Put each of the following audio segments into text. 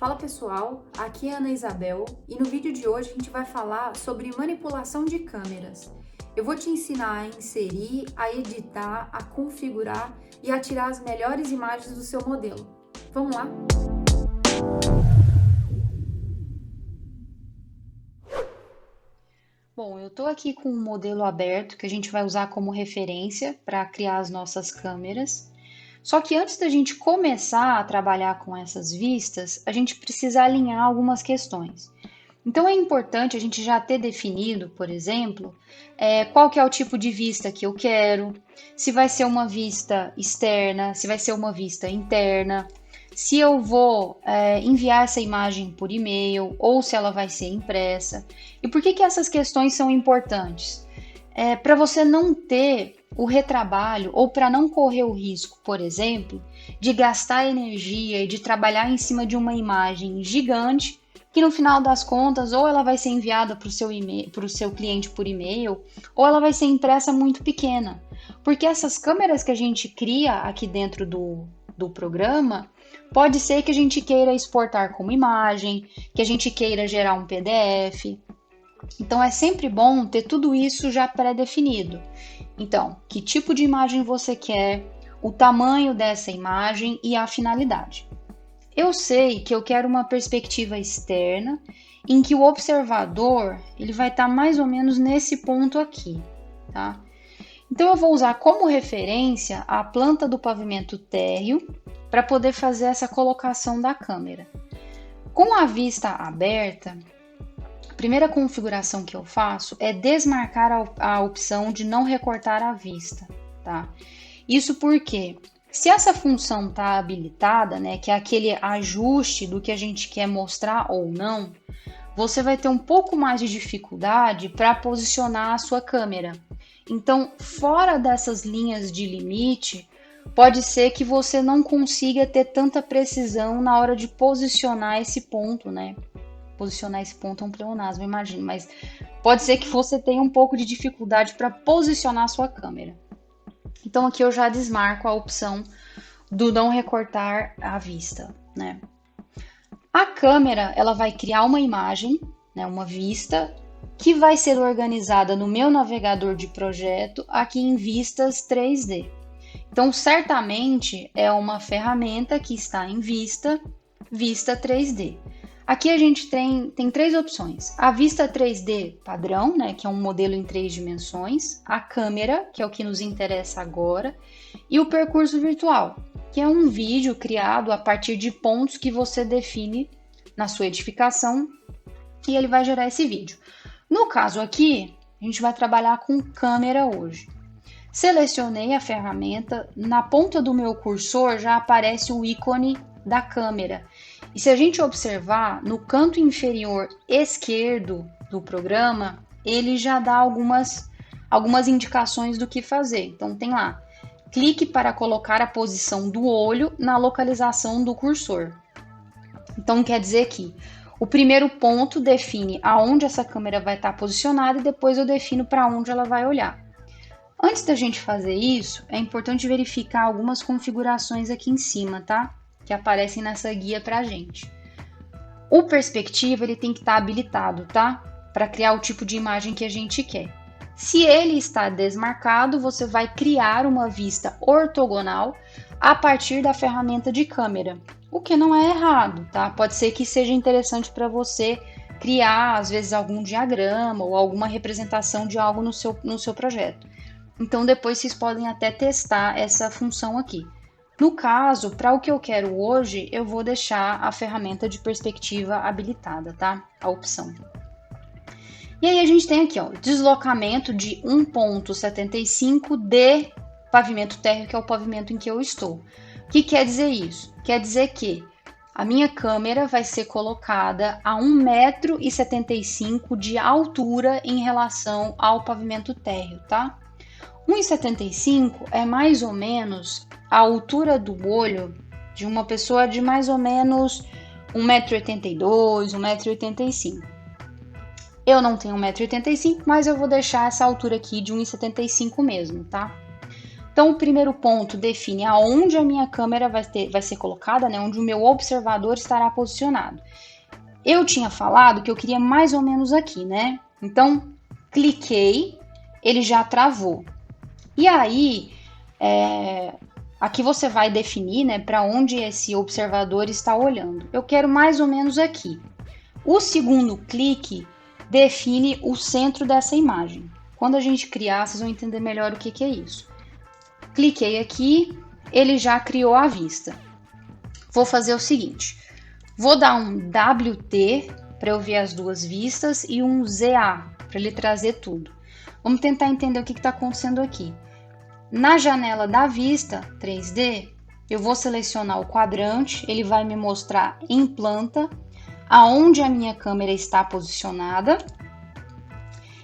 Fala pessoal, aqui é a Ana Isabel e no vídeo de hoje a gente vai falar sobre manipulação de câmeras. Eu vou te ensinar a inserir, a editar, a configurar e a tirar as melhores imagens do seu modelo. Vamos lá? Bom, eu estou aqui com um modelo aberto que a gente vai usar como referência para criar as nossas câmeras. Só que antes da gente começar a trabalhar com essas vistas, a gente precisa alinhar algumas questões. Então é importante a gente já ter definido, por exemplo, qual que é o tipo de vista que eu quero, se vai ser uma vista externa, se vai ser uma vista interna, se eu vou enviar essa imagem por e-mail ou se ela vai ser impressa. E por que essas questões são importantes? Para você não ter o retrabalho ou para não correr o risco, por exemplo, de gastar energia e de trabalhar em cima de uma imagem gigante que no final das contas ou ela vai ser enviada para o seu cliente por e-mail ou ela vai ser impressa muito pequena. Porque essas câmeras que a gente cria aqui dentro do programa, pode ser que a gente queira exportar como imagem, que a gente queira gerar um PDF. Então é sempre bom ter tudo isso já pré-definido. Então, que tipo de imagem você quer, o tamanho dessa imagem e a finalidade. Eu sei que eu quero uma perspectiva externa em que o observador ele vai estar mais ou menos nesse ponto aqui, tá? Então eu vou usar como referência a planta do pavimento térreo para poder fazer essa colocação da câmera. Com a vista aberta, a primeira configuração que eu faço é desmarcar a opção de não recortar a vista, tá? Isso porque se essa função está habilitada, né, que é aquele ajuste do que a gente quer mostrar ou não, você vai ter um pouco mais de dificuldade para posicionar a sua câmera. Então, fora dessas linhas de limite, pode ser que você não consiga ter tanta precisão na hora de posicionar esse ponto, né? Posicionar esse ponto é um pleonasmo, imagino, mas pode ser que você tenha um pouco de dificuldade para posicionar a sua câmera. Então aqui eu já desmarco a opção do não recortar a vista, né? A câmera, ela vai criar uma imagem, né, uma vista, que vai ser organizada no meu navegador de projeto aqui em vistas 3D. Então, certamente é uma ferramenta que está em vista 3D. Aqui a gente tem três opções. A vista 3D padrão, né, que é um modelo em 3 dimensões, a câmera, que é o que nos interessa agora, e o percurso virtual, que é um vídeo criado a partir de pontos que você define na sua edificação e ele vai gerar esse vídeo. No caso aqui, a gente vai trabalhar com câmera hoje. Selecionei a ferramenta, na ponta do meu cursor já aparece o ícone da câmera. E se a gente observar, no canto inferior esquerdo do programa, ele já dá algumas indicações do que fazer. Então tem lá, clique para colocar a posição do olho na localização do cursor. Então quer dizer que o primeiro ponto define aonde essa câmera vai estar posicionada e depois eu defino para onde ela vai olhar. Antes da gente fazer isso, é importante verificar algumas configurações aqui em cima, tá? Que aparecem nessa guia pra gente. O perspectiva ele tem que estar habilitado, tá? Para criar o tipo de imagem que a gente quer. Se ele está desmarcado, você vai criar uma vista ortogonal a partir da ferramenta de câmera, o que não é errado, tá? Pode ser que seja interessante para você criar, às vezes, algum diagrama ou alguma representação de algo no seu projeto. Então, depois vocês podem até testar essa função aqui. No caso, para o que eu quero hoje, eu vou deixar a ferramenta de perspectiva habilitada, tá? A opção. E aí a gente tem aqui, ó, deslocamento de 1,75 de pavimento térreo, que é o pavimento em que eu estou. O que quer dizer isso? Quer dizer que a minha câmera vai ser colocada a 1,75 m de altura em relação ao pavimento térreo, tá? 1,75 é mais ou menos a altura do olho de uma pessoa de mais ou menos 1,82 m, 1,85 m. Eu não tenho 1,85 m, mas eu vou deixar essa altura aqui de 1,75 m mesmo, tá? Então, o primeiro ponto define aonde a minha câmera vai ser colocada, né? Onde o meu observador estará posicionado. Eu tinha falado que eu queria mais ou menos aqui, né? Então, cliquei, ele já travou. E aí, aqui você vai definir, né, para onde esse observador está olhando. Eu quero mais ou menos aqui. O segundo clique define o centro dessa imagem. Quando a gente criar, vocês vão entender melhor o que é isso. Cliquei aqui, ele já criou a vista. Vou fazer o seguinte, vou dar um WT para eu ver as duas vistas e um ZA para ele trazer tudo. Vamos tentar entender o que está acontecendo aqui. Na janela da vista 3D, eu vou selecionar o quadrante, ele vai me mostrar em planta aonde a minha câmera está posicionada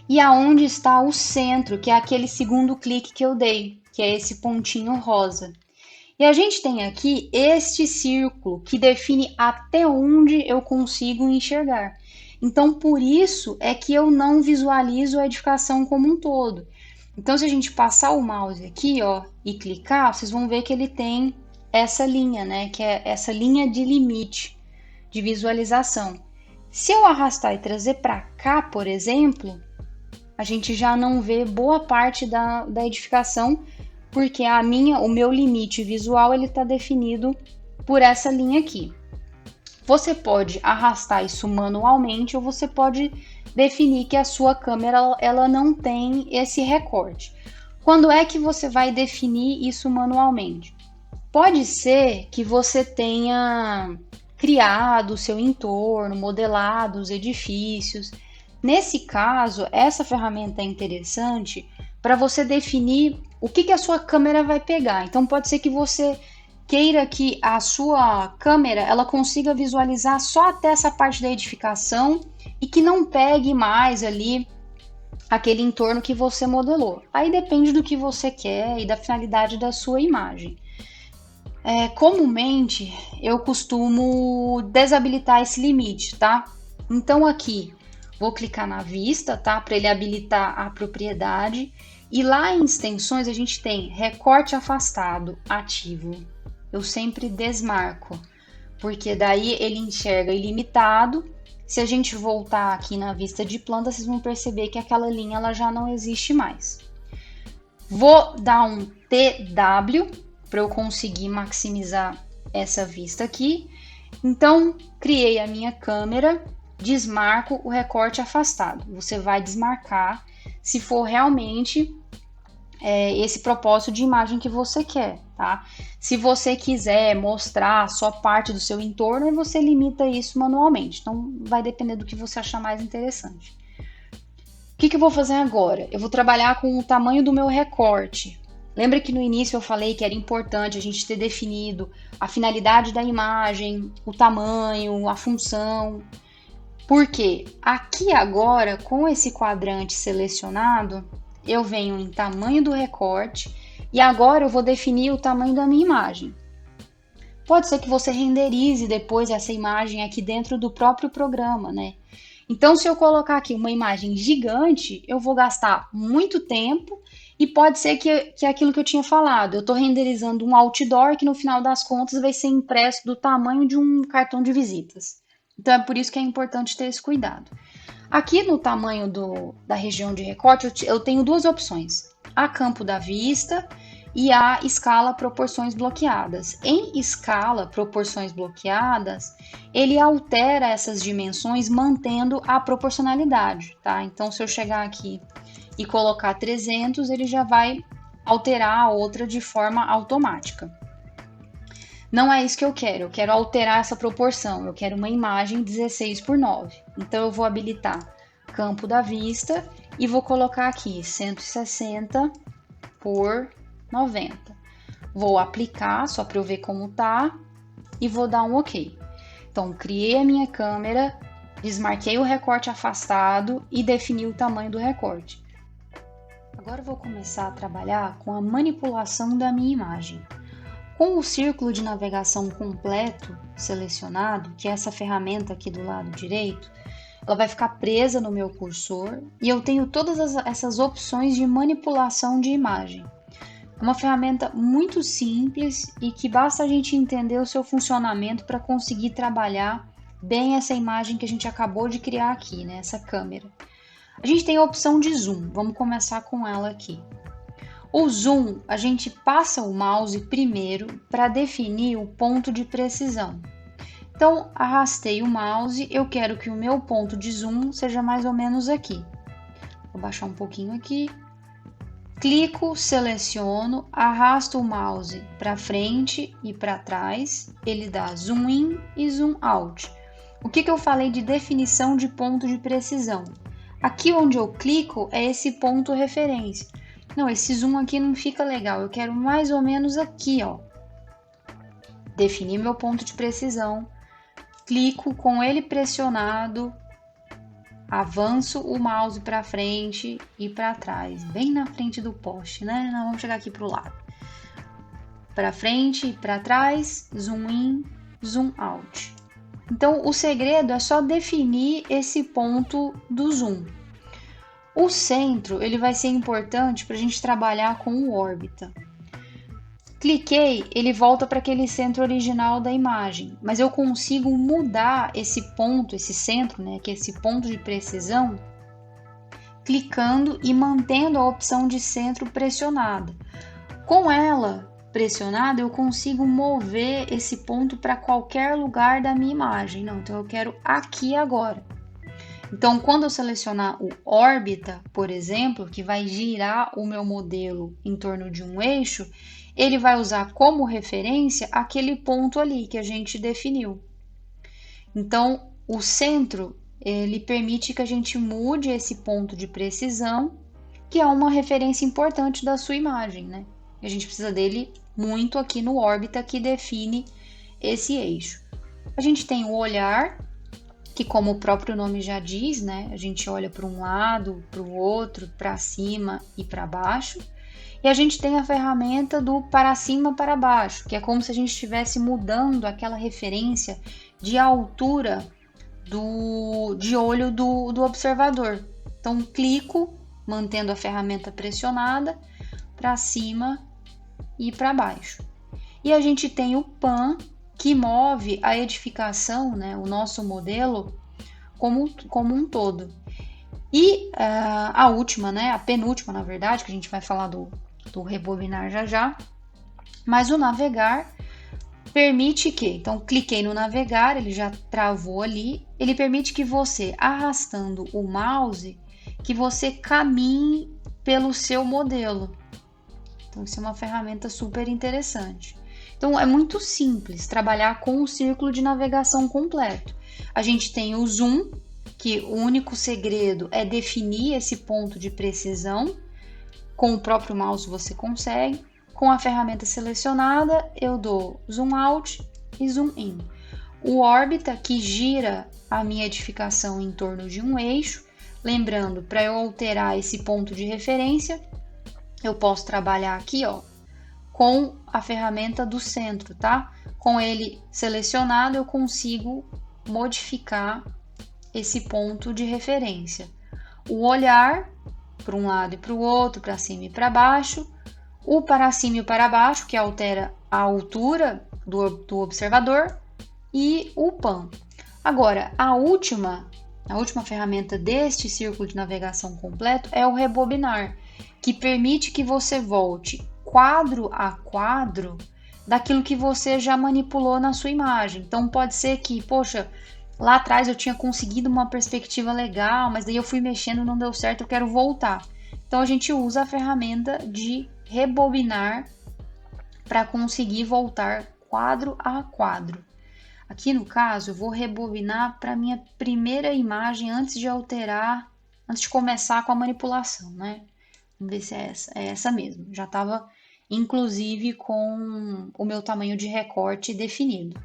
e aonde está o centro, que é aquele segundo clique que eu dei, que é esse pontinho rosa. E a gente tem aqui este círculo que define até onde eu consigo enxergar. Então, por isso é que eu não visualizo a edificação como um todo. Então, se a gente passar o mouse aqui, ó, e clicar, vocês vão ver que ele tem essa linha, né? Que é essa linha de limite de visualização. Se eu arrastar e trazer para cá, por exemplo, a gente já não vê boa parte da edificação, porque o meu limite visual ele está definido por essa linha aqui. Você pode arrastar isso manualmente ou você pode definir que a sua câmera ela não tem esse recorte. Quando é que você vai definir isso manualmente? Pode ser que você tenha criado o seu entorno, modelado os edifícios. Nesse caso, essa ferramenta é interessante para você definir o que a sua câmera vai pegar. Então pode ser que você queira que a sua câmera ela consiga visualizar só até essa parte da edificação e que não pegue mais ali aquele entorno que você modelou. Aí depende do que você quer e da finalidade da sua imagem. Comumente eu costumo desabilitar esse limite, tá? Então aqui vou clicar na vista, tá? Para ele habilitar a propriedade. E lá em extensões a gente tem recorte afastado ativo. Eu sempre desmarco, porque daí ele enxerga ilimitado. Se a gente voltar aqui na vista de planta, vocês vão perceber que aquela linha ela já não existe mais. Vou dar um TW para eu conseguir maximizar essa vista aqui. Então, criei a minha câmera, desmarco o recorte afastado. Você vai desmarcar se for realmente esse propósito de imagem que você quer, tá? Se você quiser mostrar só parte do seu entorno, você limita isso manualmente. Então, vai depender do que você achar mais interessante. O que eu vou fazer agora? Eu vou trabalhar com o tamanho do meu recorte. Lembra que no início eu falei que era importante a gente ter definido a finalidade da imagem, o tamanho, a função. Porque aqui agora, com esse quadrante selecionado, eu venho em tamanho do recorte e agora eu vou definir o tamanho da minha imagem. Pode ser que você renderize depois essa imagem aqui dentro do próprio programa, né? Então, se eu colocar aqui uma imagem gigante, eu vou gastar muito tempo e pode ser que é aquilo que eu tinha falado. Eu estou renderizando um outdoor que no final das contas vai ser impresso do tamanho de um cartão de visitas. Então, é por isso que é importante ter esse cuidado. Aqui no tamanho da região de recorte, eu tenho duas opções. A campo da vista e a escala proporções bloqueadas. Em escala proporções bloqueadas, ele altera essas dimensões mantendo a proporcionalidade, tá? Então, se eu chegar aqui e colocar 300, ele já vai alterar a outra de forma automática. Não é isso que eu quero alterar essa proporção, eu quero uma imagem 16:9. Então eu vou habilitar campo da vista e vou colocar aqui 160 por 90. Vou aplicar só para eu ver como tá e vou dar um OK. Então criei a minha câmera, desmarquei o recorte afastado e defini o tamanho do recorte. Agora eu vou começar a trabalhar com a manipulação da minha imagem. Com o círculo de navegação completo selecionado, que é essa ferramenta aqui do lado direito, ela vai ficar presa no meu cursor e eu tenho todas essas opções de manipulação de imagem. É uma ferramenta muito simples e que basta a gente entender o seu funcionamento para conseguir trabalhar bem essa imagem que a gente acabou de criar aqui, né? Essa câmera. A gente tem a opção de zoom, vamos começar com ela aqui. O zoom, a gente passa o mouse primeiro para definir o ponto de precisão. Então, arrastei o mouse, eu quero que o meu ponto de zoom seja mais ou menos aqui. Vou baixar um pouquinho aqui. Clico, seleciono, arrasto o mouse para frente e para trás, ele dá zoom in e zoom out. O que eu falei de definição de ponto de precisão? Aqui onde eu clico é esse ponto referência. Não, esse zoom aqui não fica legal, eu quero mais ou menos aqui, ó. Definir meu ponto de precisão, clico com ele pressionado, avanço o mouse para frente e para trás, bem na frente do poste, né? Não, vamos chegar aqui para o lado. Para frente e para trás, zoom in, zoom out. Então, o segredo é só definir esse ponto do zoom. O centro, ele vai ser importante para a gente trabalhar com o órbita. Cliquei, ele volta para aquele centro original da imagem, mas eu consigo mudar esse ponto, esse centro, né, que é esse ponto de precisão, clicando e mantendo a opção de centro pressionada. Com ela pressionada, eu consigo mover esse ponto para qualquer lugar da minha imagem. Não, então eu quero aqui agora. Então, quando eu selecionar o órbita, por exemplo, que vai girar o meu modelo em torno de um eixo, ele vai usar como referência aquele ponto ali que a gente definiu. Então, o centro, ele permite que a gente mude esse ponto de precisão, que é uma referência importante da sua imagem, né? A gente precisa dele muito aqui no órbita que define esse eixo. A gente tem o olhar, que como o próprio nome já diz, né? A gente olha para um lado, para o outro, para cima e para baixo. E a gente tem a ferramenta do para cima, para baixo, que é como se a gente estivesse mudando aquela referência de altura de olho do observador. Então, clico, mantendo a ferramenta pressionada, para cima e para baixo. E a gente tem o pan, que move a edificação, né, o nosso modelo, como um todo. E a última, né, a penúltima, na verdade, que a gente vai falar do rebobinar já, mas o navegar permite que, então cliquei no navegar, ele já travou ali, ele permite que você, arrastando o mouse, que você caminhe pelo seu modelo. Então isso é uma ferramenta super interessante. Então é muito simples trabalhar com o círculo de navegação completo. A gente tem o zoom, que o único segredo é definir esse ponto de precisão. Com o próprio mouse você consegue. Com a ferramenta selecionada, eu dou zoom out e zoom in. O órbita, que gira a minha edificação em torno de um eixo. Lembrando, para eu alterar esse ponto de referência, eu posso trabalhar aqui, ó, com a ferramenta do centro, tá? Com ele selecionado, eu consigo modificar esse ponto de referência. O olhar, para um lado e para o outro, para cima e para baixo. O para cima e para baixo, que altera a altura do observador. E o pan. Agora, a última ferramenta deste círculo de navegação completo é o rebobinar, que permite que você volte quadro a quadro daquilo que você já manipulou na sua imagem. Então pode ser que, poxa, lá atrás eu tinha conseguido uma perspectiva legal, mas daí eu fui mexendo, não deu certo, eu quero voltar. Então a gente usa a ferramenta de rebobinar para conseguir voltar quadro a quadro. Aqui no caso, eu vou rebobinar para minha primeira imagem antes de alterar, antes de começar com a manipulação, né? Vamos ver se é essa mesmo. Já estava, inclusive, com o meu tamanho de recorte definido.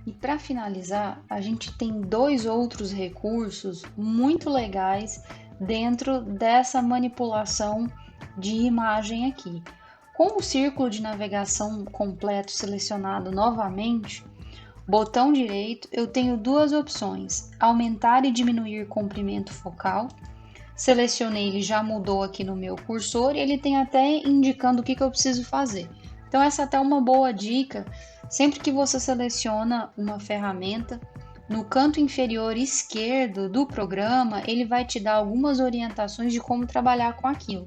E para finalizar, a gente tem dois outros recursos muito legais dentro dessa manipulação de imagem aqui. Com o círculo de navegação completo selecionado novamente, botão direito, eu tenho duas opções: aumentar e diminuir comprimento focal. Selecionei, ele já mudou aqui no meu cursor e ele tem até indicando o que eu preciso fazer. Então essa é até uma boa dica, sempre que você seleciona uma ferramenta, no canto inferior esquerdo do programa, ele vai te dar algumas orientações de como trabalhar com aquilo.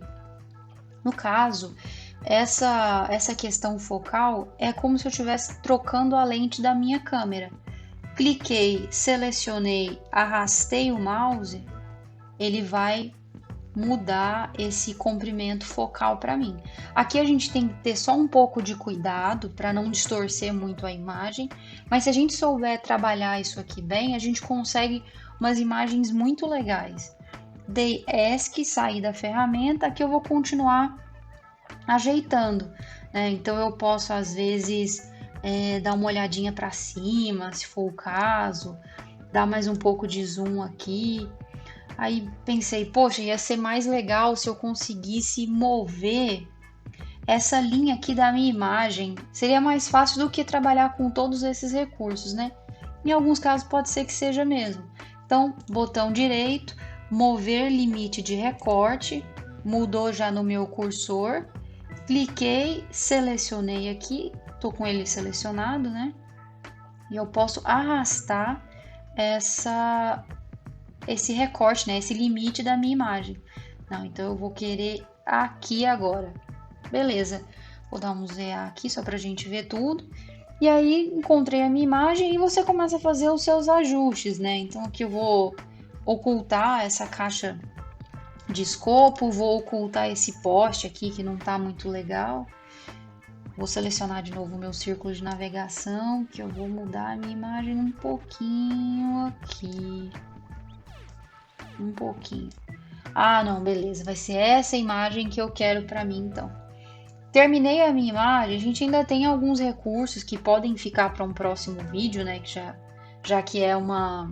No caso, essa questão focal é como se eu estivesse trocando a lente da minha câmera. Cliquei, selecionei, arrastei o mouse, ele vai mudar esse comprimento focal para mim. Aqui a gente tem que ter só um pouco de cuidado para não distorcer muito a imagem, mas se a gente souber trabalhar isso aqui bem, a gente consegue umas imagens muito legais. Dei ESC, saí da ferramenta, aqui eu vou continuar ajeitando, né? Então eu posso às vezes dar uma olhadinha para cima, se for o caso, dar mais um pouco de zoom aqui. Aí pensei, poxa, ia ser mais legal se eu conseguisse mover essa linha aqui da minha imagem. Seria mais fácil do que trabalhar com todos esses recursos, né? Em alguns casos pode ser que seja mesmo. Então, botão direito, mover limite de recorte, mudou já no meu cursor. Cliquei, selecionei aqui, tô com ele selecionado, né? E eu posso arrastar esse recorte, né? Esse limite da minha imagem. Não, então eu vou querer aqui agora. Beleza. Vou dar um ZA aqui só pra gente ver tudo. E aí encontrei a minha imagem e você começa a fazer os seus ajustes, né? Então aqui eu vou ocultar essa caixa de escopo, vou ocultar esse poste aqui que não tá muito legal. Vou selecionar de novo o meu círculo de navegação, que eu vou mudar a minha imagem um pouquinho aqui. Um pouquinho. Ah, não, beleza. Vai ser essa imagem que eu quero para mim, então. Terminei a minha imagem. A gente ainda tem alguns recursos que podem ficar para um próximo vídeo, né? Que já que é uma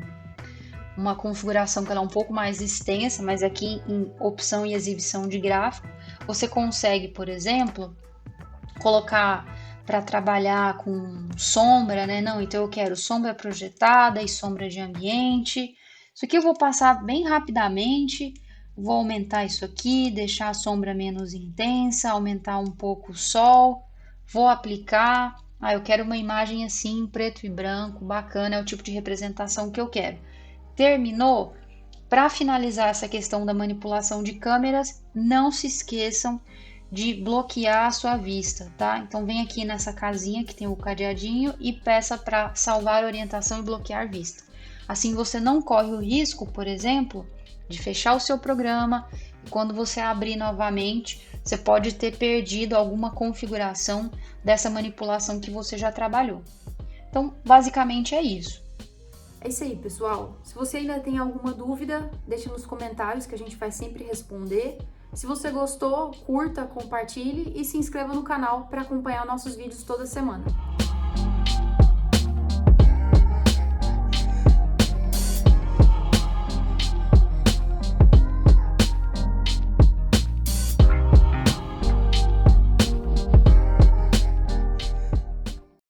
configuração que ela é um pouco mais extensa, mas aqui em opção e exibição de gráfico, você consegue, por exemplo, colocar para trabalhar com sombra, né? Não, então eu quero sombra projetada e sombra de ambiente. Isso aqui eu vou passar bem rapidamente, vou aumentar isso aqui, deixar a sombra menos intensa, aumentar um pouco o sol, vou aplicar. Ah, eu quero uma imagem assim, preto e branco, bacana, é o tipo de representação que eu quero. Terminou? Para finalizar essa questão da manipulação de câmeras, não se esqueçam de bloquear a sua vista, tá? Então vem aqui nessa casinha que tem o cadeadinho e peça para salvar a orientação e bloquear vista. Assim você não corre o risco, por exemplo, de fechar o seu programa e quando você abrir novamente, você pode ter perdido alguma configuração dessa manipulação que você já trabalhou. Então, basicamente é isso. É isso aí, pessoal. Se você ainda tem alguma dúvida, deixa nos comentários que a gente vai sempre responder. Se você gostou, curta, compartilhe e se inscreva no canal para acompanhar nossos vídeos toda semana.